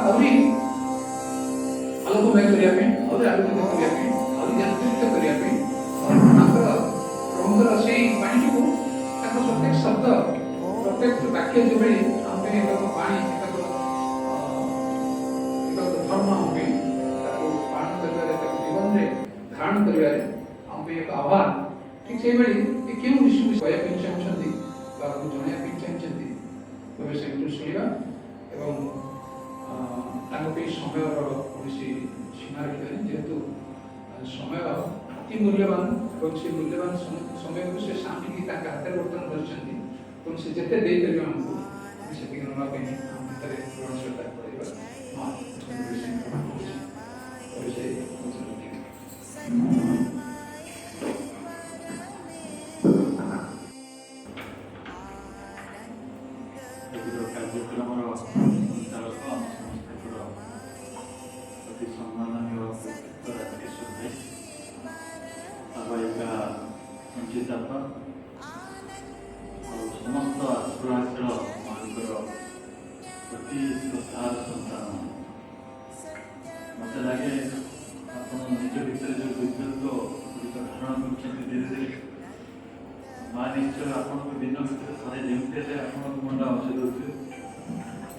ଆହୁରି ଆଲୋକମୟ କରିବା ପାଇଁ, ଆହୁରି ଆଲୋକିତ କରିବା ପାଇଁ, ଆହୁରି ଜାଗୃତ କରିବା ପାଇଁ ତାଙ୍କର ପ୍ରଭୁଙ୍କର ସେଇ ବାଣୀଟିକୁ ତାଙ୍କ ପ୍ରତ୍ୟେକ ଶବ୍ଦ, ପ୍ରତ୍ୟେକ ବାକ୍ୟ ଯେଭଳି ଆମ ପାଇଁ ଏକ ବାଣୀ, ଏକ ଧର୍ମ ଆମ ପାଇଁ ତାକୁ ପାଳନ କରିବାରେ, ତାକୁ ଜୀବନରେ ଧାରଣ କରିବାରେ ଆମ ପାଇଁ ଏକ ଆହ୍ୱାନ। ଠିକ୍ ସେଇଭଳି କେଉଁ ବିଷୟ କହିବା ପାଇଁ ଚାହୁଁଛନ୍ତି ବା ଜଣାଇବା ପାଇଁ ଚାହୁଁଛନ୍ତି, ତେବେ ସେଠୁ ଶୁଣିବା ଏବଂ ତାଙ୍କ ପାଇଁ ସମୟର କୌଣସି ସୀମା ରଖିବାନି, ଯେହେତୁ ସମୟ ଅତି ମୂଲ୍ୟବାନ ଏବଂ ସେ ମୂଲ୍ୟବାନ ସମୟକୁ ସେ ସାମିକି ତାଙ୍କ ହାତରେ ବର୍ତ୍ତମାନ କରିଛନ୍ତି, ଏବଂ ସେ ଯେତେ ଦେଇପାରିବେ ଆମକୁ ଆମେ ସେତିକି ନେବା ପାଇଁ ଆମ ଭିତରେ ଗ୍ରହଣଶୀଳତା କରିବା। କାର୍ଯ୍ୟକ୍ରମର ଚାଳକ ଆମ ସମସ୍ତଙ୍କର ଅତି ସମ୍ମାନନୀୟ ବ୍ୟକ୍ତିତ୍ୱ ରାଜକିଶୋର ଭାଇ, ଆବାଳିକା ସଞ୍ଚିତାପା ଆଉ ସମସ୍ତ ଆଶ୍ରୟଶୀଳ ମାଙ୍କର ଅତି ଶ୍ରଦ୍ଧାର ସନ୍ତାନ। ମୋତେ ଲାଗେ ଆପଣ ନିଜ ଭିତରେ ଯେଉଁ ବିଦ୍ୟୁତ ଗୁଡ଼ିକ ଧାରଣ କରୁଛନ୍ତି ଧୀରେ ଧୀରେ, ମା ନିଶ୍ଚୟ ଆପଣଙ୍କ ଦିନ ଭିତରେ ଥରେ ଯେମିତି ହେଲେ ଆପଣଙ୍କ ମୁଣ୍ଡ ଅଂଶ ଦେଉଥିବେ,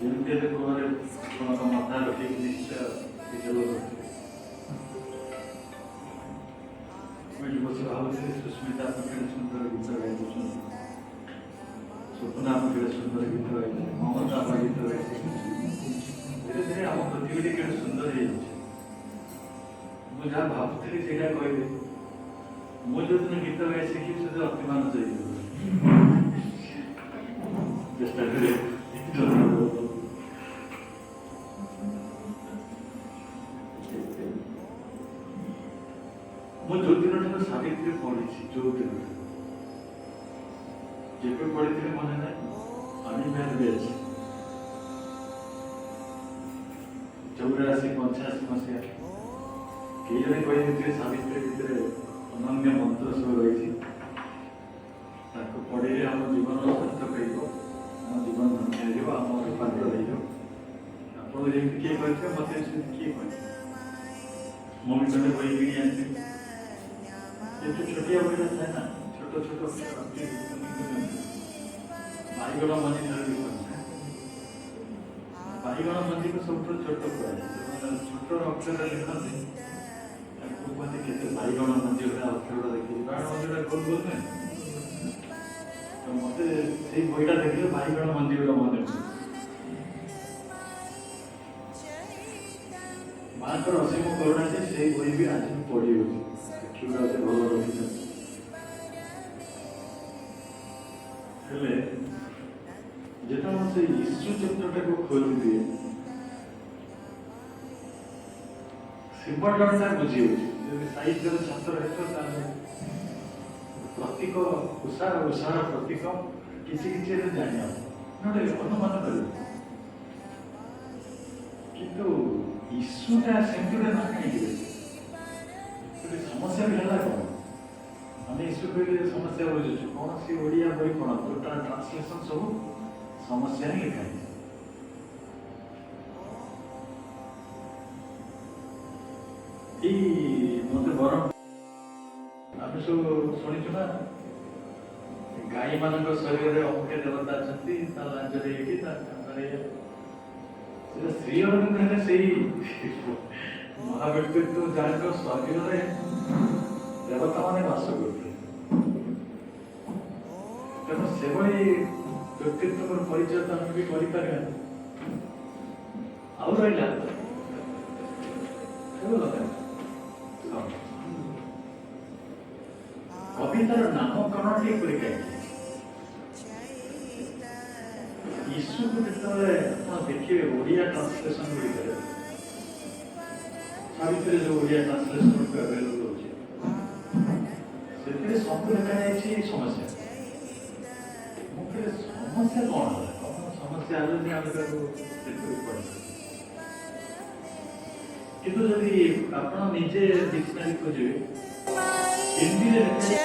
ଯେମିତି ହେଲେ କୋଳରେ ଆପଣଙ୍କ ମଥା ରଖିକି ନିଶ୍ଚୟ ବିଜୟ କରୁଥିବେ। ମୁଁ ଏଠି ବସି ଭାବୁଥିଲି ସୁସ୍ମିତା ଆପଣ କେତେ ସୁନ୍ଦର ଗୀତ ଗାଇଛନ୍ତି, ସ୍ୱପ୍ନା ଆପଣ କେତେ ସୁନ୍ଦର ଗୀତ ଗାଇଛନ୍ତି, ମମତା ଆପଣ ଗୀତ ଗାଇଛନ୍ତି। ଧୀରେ ଧୀରେ ଆମ ପୃଥିବୀଟି କେତେ ସୁନ୍ଦର ହେଇଯାଉଛି। ମୁଁ ଯାହା ଭାବୁଥିଲି ସେଇଟା କହିବି, ମୁଁ ଯେଉଁଦିନ ଗୀତ ଗାଇ ଶିଖିବି ସେଦିନ ଅତିମାନ ହେଇଯିବ। ଚେଷ୍ଟା କରେ ମୁଁ ଯେଉଁ ଦିନଠାରୁ ସାବିତ୍ରୀ ପଢ଼ିଛି, ଯେଉଁ ଦିନଠାରୁ ଯେବେ ପଢ଼ିଥିଲି ମନେ ନାହିଁ, ଅନିବାର୍ଯ୍ୟ ବି ଅଛି 84-85 ମସିହା। କେହି ଜଣେ କହିଦେଇଥିଲେ ସାବିତ୍ରୀ ଭିତରେ ଅନନ୍ୟ ମନ୍ତ୍ର ସବୁ ରହିଛି, ତାକୁ ପଢ଼ିଲେ ଆମ ଜୀବନ ସାର୍ଥକ ହେଇଯିବ, ଆମ ଜୀବନ ଧନ୍ୟ ହେଇଯିବ, ଆମ ରୂପାନ୍ତର ହେଇଯିବ। ଆପଣଙ୍କୁ ଯେମିତି କିଏ କହିଥିଲେ, ମୋତେ ସେମିତି କିଏ କହିଥିଲେ। ମୁଁ ବି ଗୋଟେ ବହି କିଣି ଆଣିଥିଲି, କିନ୍ତୁ ଛୋଟିଆ ବହିଟା ଥାଏ ନା, ଛୋଟ ଛୋଟ ବାଇଗଣ ମଞ୍ଜି ଠାରୁ ବି କଞ୍ଚା। ବାଇଗଣ ମଞ୍ଜିକୁ ସବୁଠାରୁ ଛୋଟ କୁହାଯାଏ। ଛୋଟ ଅକ୍ଷର ଲେଖନ୍ତି ତାକୁ କୁହନ୍ତି କେତେ ବାଇଗଣ ମଞ୍ଜି ଭଳିଆ ଅକ୍ଷର ଦେଖିଛି। ବାଇଗଣ ମଞ୍ଜିଟା ଗୋଲ ଗୋଲ ନୁହେଁ, ତ ମୋତେ ସେଇ ବହିଟା ଦେଖିଲେ ବାଇଗଣ ମଞ୍ଜି ଗୁଡ଼ା ମନେ ପଡ଼େ। ମାଙ୍କର ଅସୀମ କରୁଣା ଯେ ସେଇ ବହି ବି ଆଜି ମୁଁ ପଢ଼ି ହେଉଛି, ଦେଖିବା ସେ ଭଲ ରଖିଛନ୍ତି। ହେଲେ ଯେତେବେଳେ ମୁଁ ସେଇ ଈଶୁ ଚିତ୍ରଟାକୁ ଖୋଲିଦିଏ, ସିମ୍ବଲଟା ବୁଝି ହେଉଛି। ଯଦି ସାହିତ୍ୟର ଛାତ୍ର ହେଇଥିବ ତାହେଲେ ପ୍ରତୀକ ଉଷାର ପ୍ରତୀକ କିଛି କିଛି ହେଲେ ଜାଣିବ, ଗୋଟେ ଅନୁମାନ କରିବ। କିନ୍ତୁ ଈଶୁଟା ସେମିତି ଗୋଟେ ନା କାହିଁକି ଅଛି, ଗୋଟେ ସମସ୍ୟା ବି ହେଲା କ'ଣ? ଆମେ ଈଶୁ କହିଲେ ସମସ୍ୟା ବୁଝୁଛୁ, କୌଣସି ଓଡ଼ିଆ ବହି କ'ଣ ତାର ଟ୍ରାନ୍ସଲେସନ୍ ସବୁ ସମସ୍ୟା ହିଁ ଲେଖା ହେଇଛି। ଏଇ ମୋତେ ବରଂ ଆମେ ସବୁ ଶୁଣିଛୁ ନା, ଗାଈମାନଙ୍କ ଶରୀରରେ ଅମୁଖ୍ୟ ଦେବତା ଅଛନ୍ତି, ତା ଲାଞ୍ଜରେ ଏଇଠି, ତା କାନରେ ସେଟା ସ୍ତ୍ରୀ ଅରବିନ୍ଦ ହେଲେ ସେଇ ମହାବ୍ୟକ୍ତିତ୍ୱ ଯାହାଙ୍କ ଶରୀରରେ ଦେବତାମାନେ ବାସ କରୁଥିଲେ। ତେଣୁ ସେଭଳି ବ୍ୟକ୍ତିତ୍ୱର ପରିଚୟ ତ ଆମେ ବି କରିପାରିବା। ଆଉ ରହିଲା କବିତାର ନାମକରଣଟି କରି କାହିଁକି? ଈଶୁକୁ ଯେତେବେଳେ ଆପଣ ଦେଖିବେ ଓଡ଼ିଆ ଟ୍ରାନ୍ସଲେସନ୍ ଗୁଡ଼ିକରେ, ସାବିତ୍ରୀ ଯେଉଁ ଓଡ଼ିଆ ଟ୍ରାନ୍ସଲେସନ୍ ଆଭେଲେବଲ୍ ହେଉଛି, ସେଥିରେ ସବୁ ଲେଖାଯାଇଛି ସମସ୍ୟା। ମୁଁ କହିଲି ସମସ୍ୟା କ'ଣ ହେଲା, କ'ଣ ସମସ୍ୟା ହେଲା ଯେ ଆମେ ତାକୁ ଦେଖିବାକୁ ପଡ଼ିବ। କିନ୍ତୁ ଯଦି ଆପଣ ନିଜେ ଡିକ୍ସନାରୀ ଖୋଜିବେ, ହିନ୍ଦୀରେ ଲେଖା